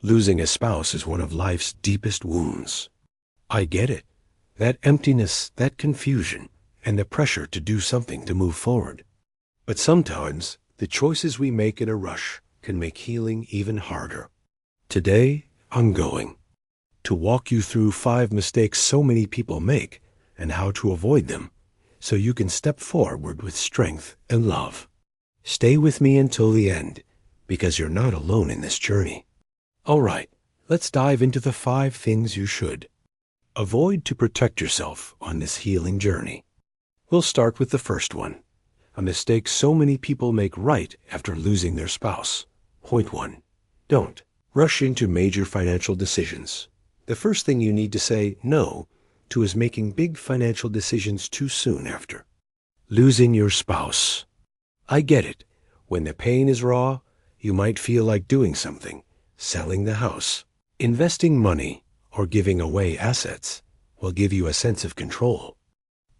Losing a spouse is one of life's deepest wounds. I get it. That emptiness, that confusion, and the pressure to do something to move forward. But sometimes, the choices we make in a rush can make healing even harder. Today, I'm going to walk you through 5 mistakes so many people make and how to avoid them, so you can step forward with strength and love. Stay with me until the end, because you're not alone in this journey. All right, let's dive into the 5 things you should avoid to protect yourself on this healing journey. We'll start with the first one, a mistake so many people make right after losing their spouse. Point 1. Don't rush into major financial decisions. The first thing you need to say no to is making big financial decisions too soon after losing your spouse. I get it. When the pain is raw, you might feel like doing something, selling the house, investing money, or giving away assets will give you a sense of control.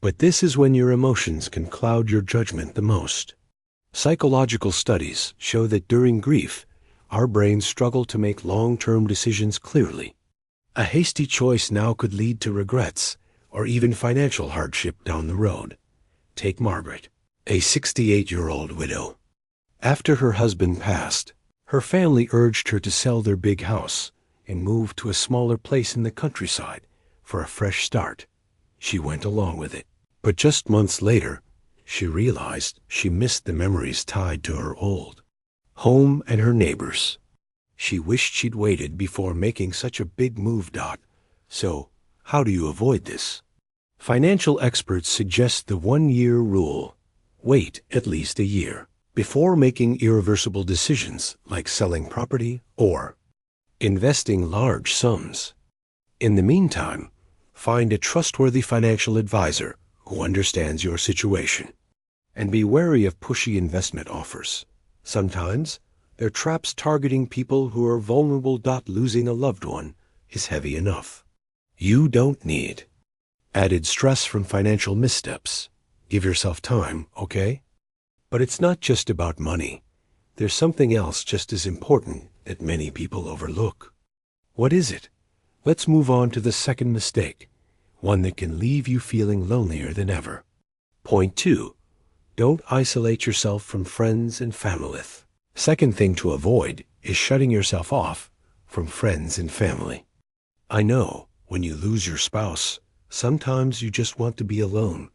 But this is when your emotions can cloud your judgment the most. Psychological studies show that during grief, our brains struggle to make long-term decisions clearly. A hasty choice now could lead to regrets or even financial hardship down the road. Take Margaret, a 68-year-old widow. After her husband passed, her family urged her to sell their big house and move to a smaller place in the countryside for a fresh start. She went along with it. But just months later, she realized she missed the memories tied to her old home and her neighbors. She wished she'd waited before making such a big move. So, how do you avoid this? Financial experts suggest the 1-year rule. Wait at least a year before making irreversible decisions like selling property or investing large sums. In the meantime, find a trustworthy financial advisor who understands your situation. And be wary of pushy investment offers. Sometimes, they're traps targeting people who are vulnerable. Losing a loved one is heavy enough. You don't need added stress from financial missteps. Give yourself time, okay? But it's not just about money. There's something else just as important that many people overlook. What is it? Let's move on to the second mistake, one that can leave you feeling lonelier than ever. Point 2. Don't isolate yourself from friends and family. Second thing to avoid is shutting yourself off from friends and family. I know, when you lose your spouse, sometimes you just want to be alone,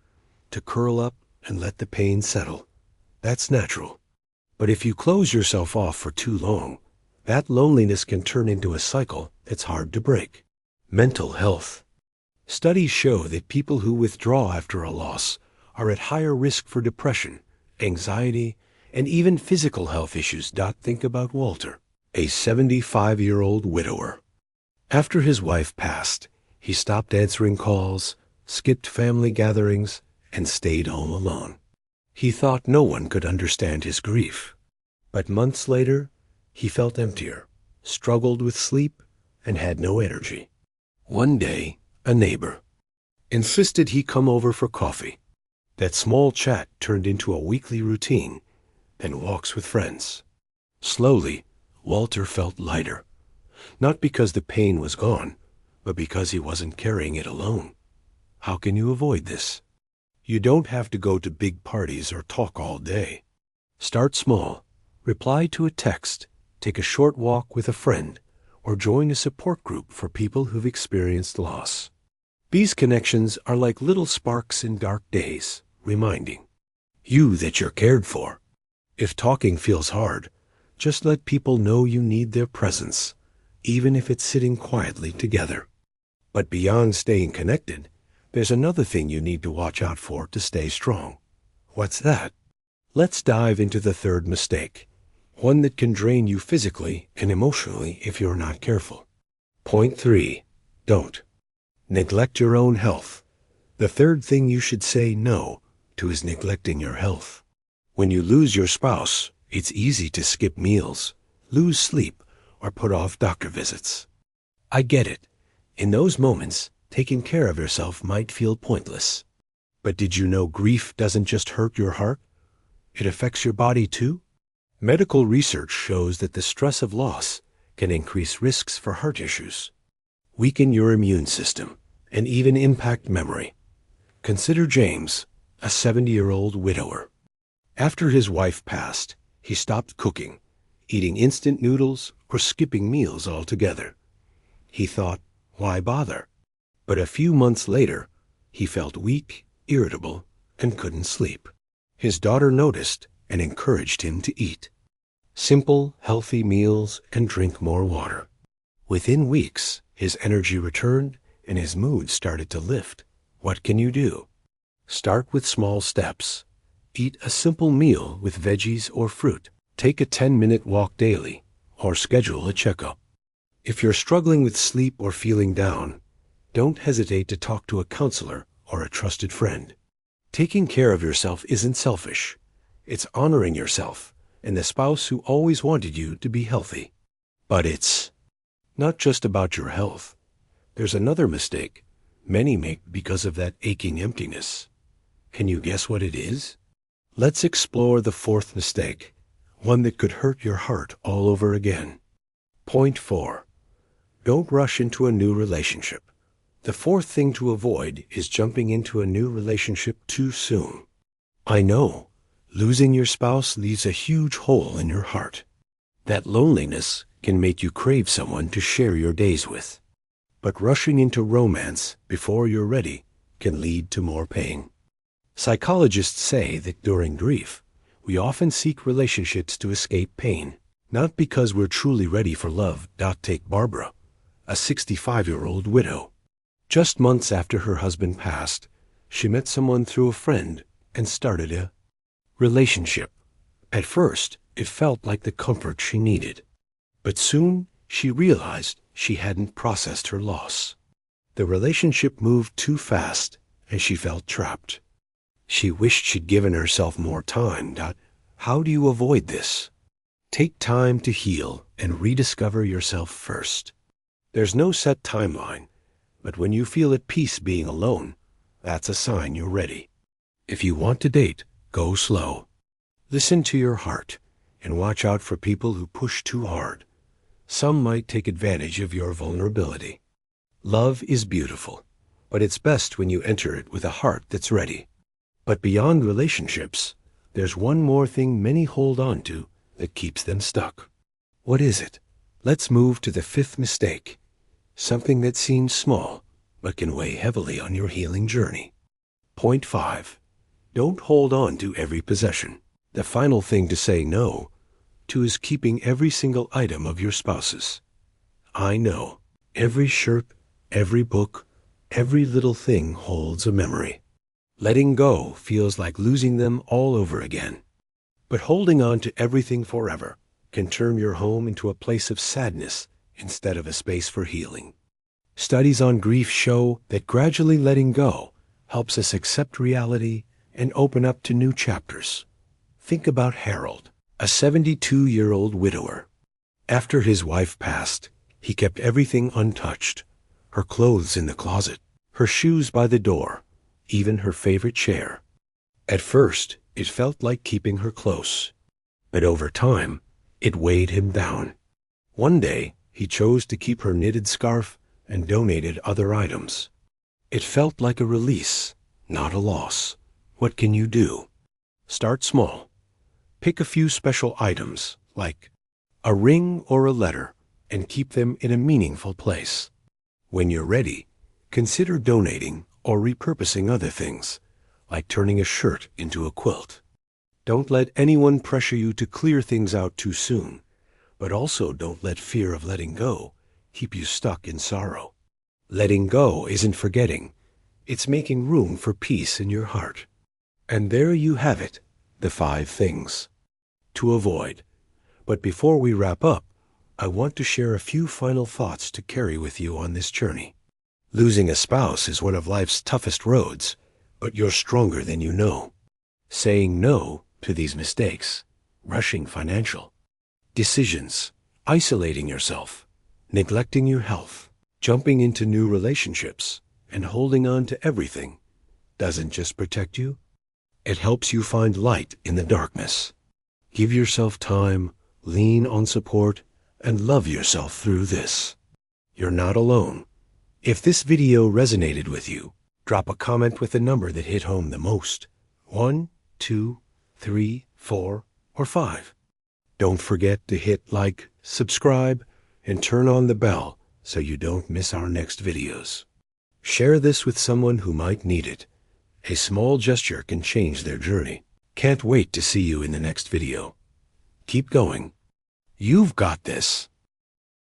to curl up and let the pain settle. That's natural. But if you close yourself off for too long, that loneliness can turn into a cycle that's hard to break. Mental health. Studies show that people who withdraw after a loss are at higher risk for depression, anxiety, and even physical health issues. Think about Walter, a 75-year-old widower. After his wife passed, he stopped answering calls, skipped family gatherings, and stayed home alone. He thought no one could understand his grief. But months later, he felt emptier, struggled with sleep, and had no energy. One day, a neighbor insisted he come over for coffee. That small chat turned into a weekly routine, then walks with friends. Slowly, Walter felt lighter, not because the pain was gone, but because he wasn't carrying it alone. How can you avoid this? You don't have to go to big parties or talk all day. Start small. Reply to a text, take a short walk with a friend, or join a support group for people who've experienced loss. These connections are like little sparks in dark days, reminding you that you're cared for. If talking feels hard, just let people know you need their presence, even if it's sitting quietly together. But beyond staying connected, there's another thing you need to watch out for to stay strong. What's that? Let's dive into the third mistake, one that can drain you physically and emotionally if you're not careful. Point 3. Don't neglect your own health. The third thing you should say no to is neglecting your health. When you lose your spouse, it's easy to skip meals, lose sleep, or put off doctor visits. I get it. In those moments, taking care of yourself might feel pointless. But did you know grief doesn't just hurt your heart? It affects your body too? Medical research shows that the stress of loss can increase risks for heart issues, weaken your immune system, and even impact memory. Consider James, a 70-year-old widower. After his wife passed, he stopped cooking, eating instant noodles, or skipping meals altogether. He thought, why bother? But a few months later, he felt weak, irritable, and couldn't sleep. His daughter noticed and encouraged him to eat simple, healthy meals and drink more water. Within weeks, his energy returned and his mood started to lift. What can you do? Start with small steps. Eat a simple meal with veggies or fruit. Take a 10-minute walk daily, or schedule a checkup. If you're struggling with sleep or feeling down, don't hesitate to talk to a counselor or a trusted friend. Taking care of yourself isn't selfish. It's honoring yourself and the spouse who always wanted you to be healthy. But it's not just about your health. There's another mistake many make because of that aching emptiness. Can you guess what it is? Let's explore the fourth mistake, one that could hurt your heart all over again. Point 4. Don't rush into a new relationship. The fourth thing to avoid is jumping into a new relationship too soon. I know, losing your spouse leaves a huge hole in your heart. That loneliness can make you crave someone to share your days with. But rushing into romance before you're ready can lead to more pain. Psychologists say that during grief, we often seek relationships to escape pain, not because we're truly ready for love. Take Barbara, a 65-year-old widow. Just months after her husband passed, she met someone through a friend and started a relationship. At first, it felt like the comfort she needed. But soon, she realized she hadn't processed her loss. The relationship moved too fast, and she felt trapped. She wished she'd given herself more time. How do you avoid this? Take time to heal and rediscover yourself first. There's no set timeline, but when you feel at peace being alone, that's a sign you're ready. If you want to date, go slow. Listen to your heart and watch out for people who push too hard. Some might take advantage of your vulnerability. Love is beautiful, but it's best when you enter it with a heart that's ready. But beyond relationships, there's one more thing many hold on to that keeps them stuck. What is it? Let's move to the fifth mistake, something that seems small but can weigh heavily on your healing journey. Point 5. Don't hold on to every possession. The final thing to say no to is keeping every single item of your spouse's. I know, every shirt, every book, every little thing holds a memory. Letting go feels like losing them all over again. But holding on to everything forever can turn your home into a place of sadness instead of a space for healing. Studies on grief show that gradually letting go helps us accept reality and open up to new chapters. Think about Harold, a 72-year-old widower. After his wife passed, he kept everything untouched. Her clothes in the closet, her shoes by the door, even her favorite chair. At first, it felt like keeping her close. But over time, it weighed him down. One day, he chose to keep her knitted scarf and donated other items. It felt like a release, not a loss. What can you do? Start small. Pick a few special items, like a ring or a letter, and keep them in a meaningful place. When you're ready, consider donating or repurposing other things, like turning a shirt into a quilt. Don't let anyone pressure you to clear things out too soon, but also don't let fear of letting go keep you stuck in sorrow. Letting go isn't forgetting. It's making room for peace in your heart. And there you have it, the 5 things to avoid. But before we wrap up, I want to share a few final thoughts to carry with you on this journey. Losing a spouse is one of life's toughest roads, but you're stronger than you know. Saying no to these mistakes, rushing financial decisions, isolating yourself, neglecting your health, jumping into new relationships, and holding on to everything doesn't just protect you, it helps you find light in the darkness. Give yourself time, lean on support, and love yourself through this. You're not alone. If this video resonated with you, drop a comment with the number that hit home the most. 1, 2, 3, 4, or 5. Don't forget to hit like, subscribe, and turn on the bell so you don't miss our next videos. Share this with someone who might need it. A small gesture can change their journey. Can't wait to see you in the next video. Keep going. You've got this.